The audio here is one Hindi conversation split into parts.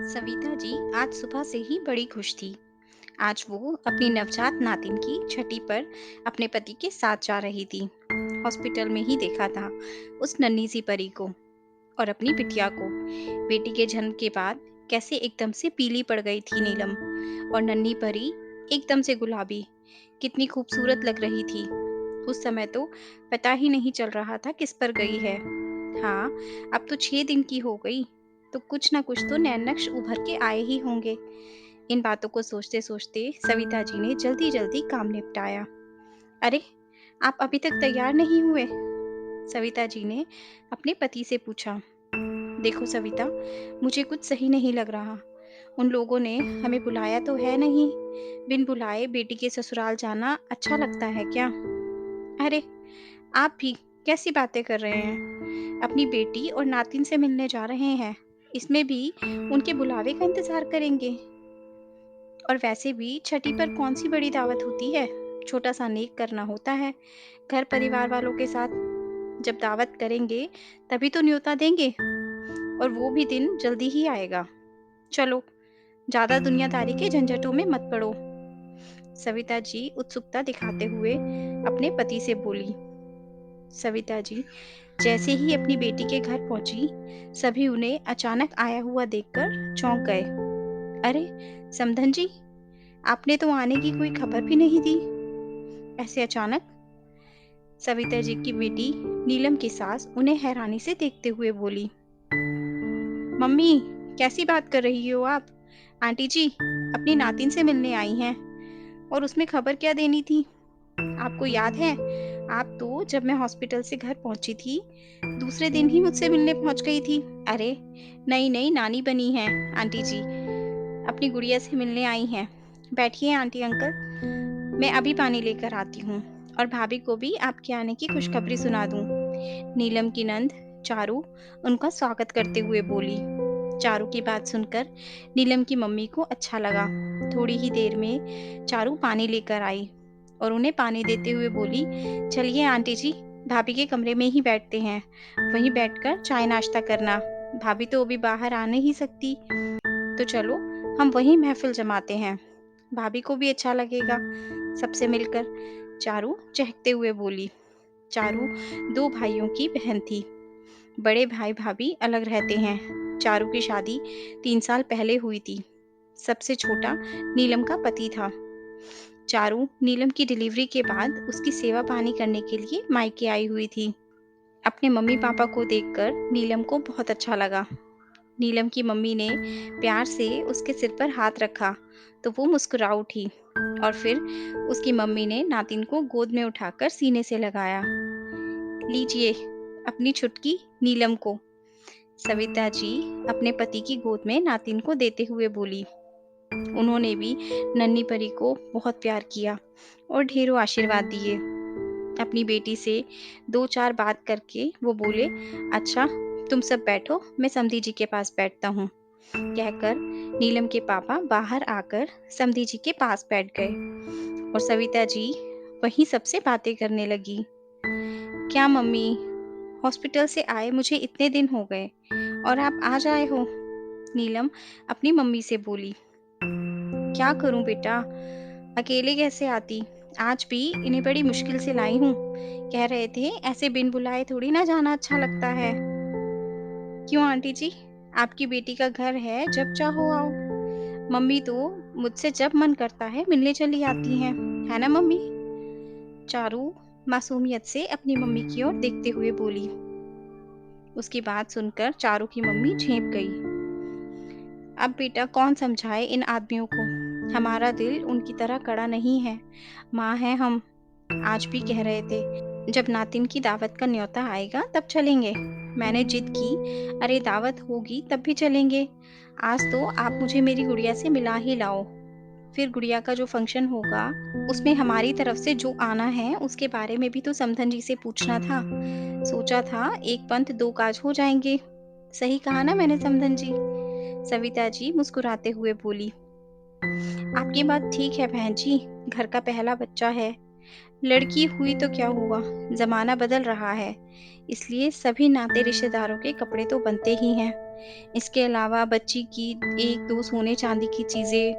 सविता जी आज सुबह से ही बड़ी खुश थी। आज वो अपनी नवजात नातिन की छठी पर अपने पति के साथ जा रही थी। हॉस्पिटल में ही देखा था उस नन्ही सी परी को और अपनी बिटिया को। बेटी के जन्म के बाद कैसे एकदम से पीली पड़ गई थी नीलम, और नन्ही परी एकदम से गुलाबी। कितनी खूबसूरत लग रही थी। उस समय तो पता ही नहीं चल रहा था किस पर गई है। हाँ, अब तो 6 दिन की हो गई, तो कुछ ना कुछ तो नए नक्श उभर के आए ही होंगे। इन बातों को सोचते सोचते सविता जी ने जल्दी जल्दी काम निपटाया। अरे, आप अभी तक तैयार नहीं हुए? सविता जी ने अपने पति से पूछा। देखो सविता, मुझे कुछ सही नहीं लग रहा। उन लोगों ने हमें बुलाया तो है नहीं। बिन बुलाए बेटी के ससुराल जाना अच्छा लगता है क्या? अरे, आप भी कैसी बातें कर रहे हैं? अपनी बेटी और नातिन से मिलने जा रहे हैं, इसमें भी उनके बुलावे का इंतजार करेंगे? और वैसे भी छठी पर कौन सी बड़ी दावत होती है? छोटा सा नेक करना होता है घर परिवार वालों के साथ। जब दावत करेंगे तभी तो न्योता देंगे, और वो भी दिन जल्दी ही आएगा। चलो, ज्यादा दुनियादारी के झंझटों में मत पड़ो। सविता जी उत्सुकता दिखाते हुए अपने पति से बोली। सविता जी जैसे ही अपनी बेटी के घर पहुंची, सभी उन्हें अचानक आया हुआ देखकर चौंक गए। अरे समधन जी, आपने तो आने की कोई खबर भी नहीं दी, ऐसे अचानक। सविता जी की बेटी नीलम की सास उन्हें हैरानी से देखते हुए बोली। मम्मी, कैसी बात कर रही हो आप? आंटी जी अपनी नातिन से मिलने आई हैं, और उसमें खबर क्या देनी थी? आपको याद है, आप तो जब मैं हॉस्पिटल से घर पहुंची थी, दूसरे दिन ही मुझसे मिलने पहुंच गई थी। अरे, नई नई नानी बनी हैं आंटी जी, अपनी गुड़िया से मिलने आई हैं। बैठिए आंटी अंकल, मैं अभी पानी लेकर आती हूँ, और भाभी को भी आपके आने की खुशखबरी सुना दूँ। नीलम की नंद चारू उनका स्वागत करते हुए बोली। चारू की बात सुनकर नीलम की मम्मी को अच्छा लगा। थोड़ी ही देर में चारू पानी लेकर आई और उन्हें पानी देते हुए बोली, चलिए आंटी जी, भाभी के कमरे में ही बैठते हैं। वहीं बैठकर चाय नाश्ता करना। भाभी तो अभी बाहर आ नहीं सकती, तो चलो हम वहीं महफिल जमाते हैं। भाभी को भी अच्छा लगेगा सबसे मिलकर, चारू चहकते हुए बोली। चारू दो भाइयों की बहन थी। बड़े भाई भाभी अलग रहते हैं। चारू की शादी 3 साल पहले हुई थी। सबसे छोटा नीलम का पति था। चारू नीलम की डिलीवरी के बाद उसकी सेवा पानी करने के लिए मायके आई हुई थी। अपने मम्मी पापा को देखकर नीलम को बहुत अच्छा लगा। नीलम की मम्मी ने प्यार से उसके सिर पर हाथ रखा तो वो मुस्कुरा उठी, और फिर उसकी मम्मी ने नातिन को गोद में उठाकर सीने से लगाया। लीजिए अपनी छुटकी नीलम को। सविता जी अपने पति की गोद में नातिन को देते हुए बोली। उन्होंने भी नन्ही परी को बहुत प्यार किया और ढेरों आशीर्वाद दिए। अपनी बेटी से दो चार बात करके वो बोले, अच्छा तुम सब बैठो, मैं समधी जी के पास बैठता हूँ। कहकर नीलम के पापा बाहर आकर समधी जी के पास बैठ गए, और सविता जी वहीं सबसे बातें करने लगी। क्या मम्मी, हॉस्पिटल से आए मुझे इतने दिन हो गए, और आप आज आए हो? नीलम अपनी मम्मी से बोली। क्या करूं बेटा, अकेले कैसे आती? आज भी इन्हें बड़ी मुश्किल से लाई हूँ। कह रहे थे ऐसे बिन बुलाए थोड़ी ना जाना अच्छा लगता है। क्यों आंटी जी, आपकी बेटी का घर है, जब चाहो आओ। मम्मी तो मुझसे जब मन करता है मिलने चली आती हैं, है ना मम्मी? चारू मासूमियत से अपनी मम्मी की ओर देखते हुए बोली। उसकी बात सुनकर चारू की मम्मी झेंप गई। अब बेटा कौन समझाए इन आदमियों को, हमारा दिल उनकी तरह कड़ा नहीं है। माँ है हम। आज भी कह रहे थे जब नातिन की दावत का न्योता आएगा तब चलेंगे। मैंने जिद की, अरे दावत होगी तब भी चलेंगे। आज तो आप मुझे मेरी गुड़िया से मिला ही लाओ। फिर गुड़िया का जो फंक्शन होगा उसमें हमारी तरफ से जो आना है उसके बारे में भी तो समधन जी से पूछना था। सोचा था एक पंथ दो काज हो जाएंगे। सही कहा ना मैंने समधन जी? सविता जी मुस्कुराते हुए बोली। आपकी बात ठीक है बहन जी, घर का पहला बच्चा है, लड़की हुई तो क्या हुआ, ज़माना बदल रहा है, इसलिए सभी नाते रिश्तेदारों के कपड़े तो बनते ही हैं। इसके अलावा बच्ची की 1-2 सोने-चांदी की चीज़ें,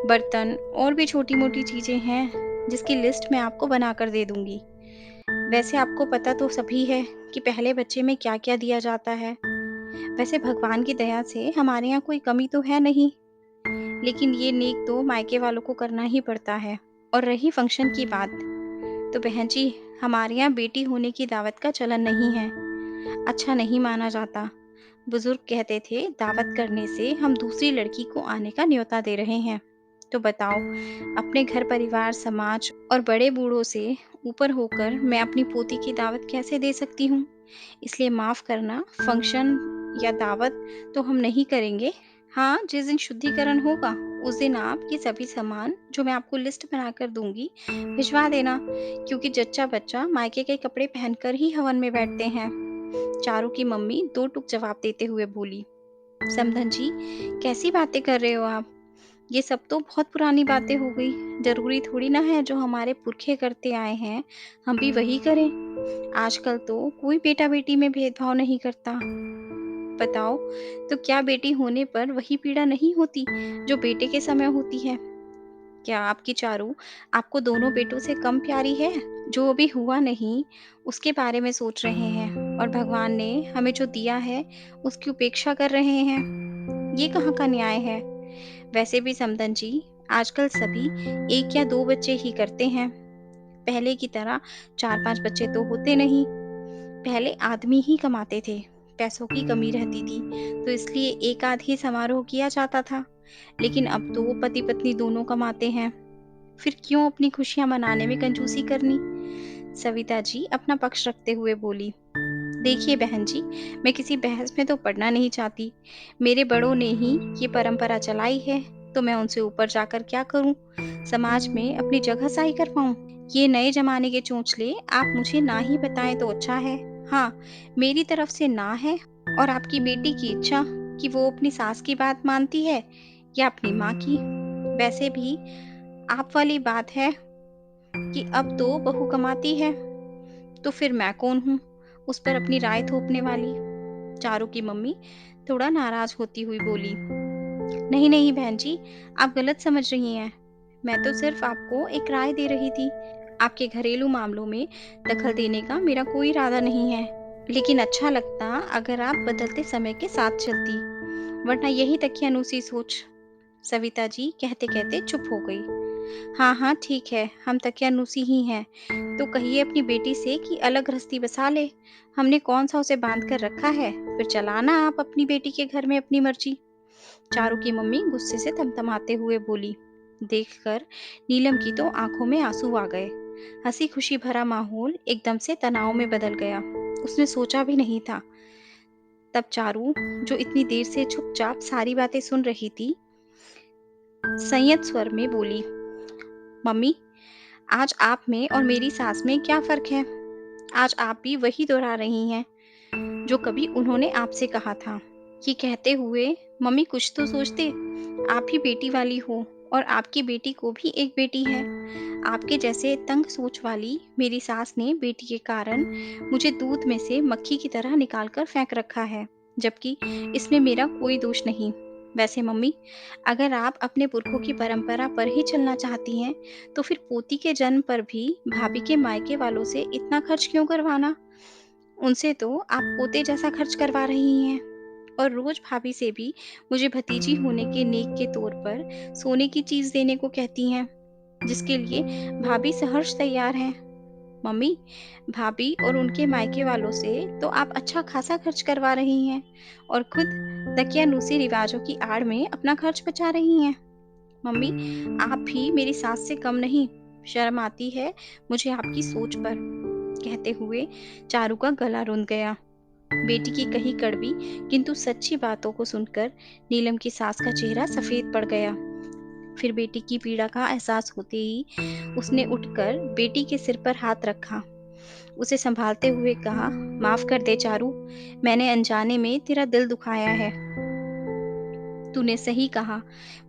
बर्तन और भी छोटी-मोटी चीज़ें हैं, जिसकी लिस्ट मैं आपको बनाकर दे दूँगी। वैसे आपको पता तो सभी है कि पहले बच्चे में क्या-क्या दिया जाता है। वैसे भगवान की दया से हमारे यहाँ कोई कमी तो है नहीं, लेकिन ये नेक तो मायके वालों को करना ही पड़ता है। और रही फंक्शन की बात, तो बहन जी, हमारे यहाँ बेटी होने की दावत का चलन नहीं है, अच्छा नहीं माना जाता। बुजुर्ग कहते थे दावत करने से हम दूसरी लड़की को आने का न्योता दे रहे हैं। तो बताओ, अपने घर परिवार, समाज और बड़े बूढ़ों से ऊपर होकर मैं अपनी पोती की दावत कैसे दे सकती हूँ? इसलिए माफ़ करना, फंक्शन या दावत तो हम नहीं करेंगे। हाँ, जिस दिन शुद्धिकरण होगा, उस दिन आप ये सभी सामान जो मैं आपको लिस्ट बनाकर दूँगी, भिजवा देना, क्योंकि जच्चा बच्चा मायके के कपड़े पहनकर ही हवन में बैठते हैं। चारू की मम्मी दो टूक जवाब देते हुए बोली, समधन जी, कैसी बातें कर रहे हो आप? ये सब तो बहुत पुरानी बातें हो गई। ज़रूरी थोड़ी ना है जो हमारे पुरखे करते आए हैं, हम भी वही करें। आजकल तो कोई बेटा-बेटी में भेदभाव नहीं करता। बताओ, तो क्या बेटी होने पर वही पीड़ा नहीं होती, जो बेटे के समय होती है? क्या आपकी चारू आपको दोनों बेटों से कम प्यारी है? जो अभी हुआ नहीं, उसके बारे में सोच रहे हैं और भगवान ने हमें जो दिया है, उसकी उपेक्षा कर रहे हैं। ये कहाँ का न्याय है? वैसे भी समदन जी, आजकल सभी 1 या 2 बच्चे ही करते हैं। पहले की तरह 4-5 बच्चे तो होते नहीं। पहले आदमी ही कमाते थे, पैसों की कमी रहती थी, तो इसलिए एक आध ही समारोह किया जाता था। लेकिन अब तो पति-पत्नी दोनों कमाते हैं, फिर क्यों अपनी खुशियाँ मनाने में कंजूसी करनी? सविता जी अपना पक्ष रखते हुए बोली, देखिए बहन जी, मैं किसी बहस में तो पड़ना नहीं चाहती। मेरे बड़ों ने ही ये परंपरा चलाई है, तो मैं उनसे ऊपर जाकर क्या करूं? समाज में अपनी जगह सही कर पाऊं? ये नए जमाने के चोंचले आप मुझे ना ही बताएं तो अच्छा है। हाँ, मेरी तरफ से ना है, और आपकी बेटी की इच्छा कि वो अपनी सास की बात मानती है या अपनी माँ की। वैसे भी आप वाली बात है कि अब तो बहू कमाती है, तो फिर मैं कौन हूँ उस पर अपनी राय थोपने वाली? चारू की मम्मी थोड़ा नाराज होती हुई बोली, नहीं नहीं बहन जी, आप गलत समझ रही हैं। मैं तो सिर्फ आपको एक राय दे रही थी। आपके घरेलू मामलों में दखल देने का मेरा कोई इरादा नहीं है, लेकिन अच्छा लगता अगर आप बदलते समय के साथ चलती, वरना यही तकियानुसी सोच। सविता जी कहते कहते चुप हो गई। हाँ हाँ ठीक है, हम तकियानुसी ही हैं, तो कहिए अपनी बेटी से कि अलग गृहस्थी बसा ले। हमने कौन सा उसे बांध कर रखा है, फिर चलाना आप अपनी बेटी के घर में अपनी मर्जी। चारू की मम्मी गुस्से से थमथमाते हुए बोली। देखकर नीलम की तो आंखों में आंसू आ गए। हंसी खुशी भरा माहौल एकदम से तनाव में बदल गया। उसने सोचा भी नहीं था। तब चारू, जो इतनी देर से चुपचाप सारी बातें सुन रही थी, संयत स्वर में बोली, मम्मी, आज आप में और मेरी सास में क्या फर्क है? आज आप भी वही दोहरा रही हैं जो कभी उन्होंने आपसे कहा था। ये कहते हुए मम्मी कुछ तो सोचते, आप ही बेटी वाली हो और आपकी बेटी को भी एक बेटी है। आपके जैसे तंग सोच वाली मेरी सास ने बेटी के कारण मुझे दूध में से मक्खी की तरह निकाल कर फेंक रखा है, जबकि इसमें मेरा कोई दोष नहीं। वैसे मम्मी, अगर आप अपने पुरखों की परंपरा पर ही चलना चाहती हैं, तो फिर पोती के जन्म पर भी भाभी के मायके वालों से इतना खर्च क्यों करवाना? उनसे तो आप पोते जैसा खर्च करवा रही हैं, और रोज भाभी से भी मुझे भतीजी होने के नेक के तौर पर सोने की चीज देने को कहती हैं, जिसके लिए भाभी सहर्ष तैयार हैं। मम्मी, भाभी और उनके मायके वालों से तो आप अच्छा खासा खर्च करवा रही हैं, और खुद दकियानूसी रिवाजों की आड़ में अपना खर्च बचा रही हैं। मम्मी, आप भी मेरी सास से कम नहीं। शर्म आती है मुझे आपकी सोच पर। कहते हुए चारू का गला रुंध गया। बेटी की कही कड़वी किंतु सच्ची बातों को सुनकर नीलम की सास का चेहरा सफेद पड़ गया। फिर बेटी की पीड़ा का एहसास होते ही उसने उठकर बेटी के सिर पर हाथ रखा, उसे संभालते हुए कहा, माफ कर दे चारू, मैंने अनजाने में तेरा दिल दुखाया है। तूने सही कहा,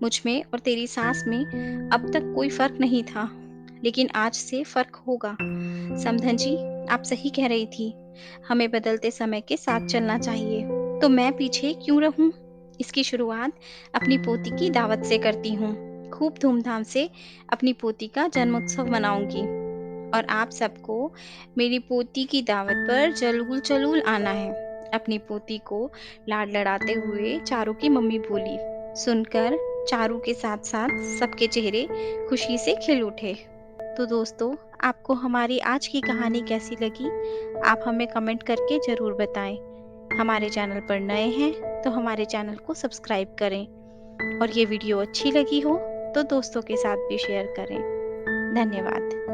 मुझ में और तेरी सास में अब तक कोई फर्क नहीं था। लेकिन आज से फ़र्क होगा। समधन जी, आप सही कह रही थी। हमें बदलते समय के साथ चलना चाहिए। तो मैं पीछे क्यों रहूँ? इसकी शुरुआत अपनी पोती की दावत से करती हूँ। खूब धूमधाम से अपनी पोती का जन्मोत्सव मनाऊँगी और आप सबको मेरी पोती की दावत पर ज़रूर आना है। अपनी पोती को लाड लड़ाते हुए चारू की मम्मी बोली। सुनकर चारू के साथ-साथ सबके चेहरे खुशी से खिल उठे। तो दोस्तों, आपको हमारी आज की कहानी कैसी लगी? आप हमें कमेंट करके ज़रूर बताएँ। हमारे चैनल पर नए हैं, तो हमारे चैनल को सब्सक्राइब करें और ये वीडियो अच्छी लगी हो, तो दोस्तों के साथ भी शेयर करें। धन्यवाद।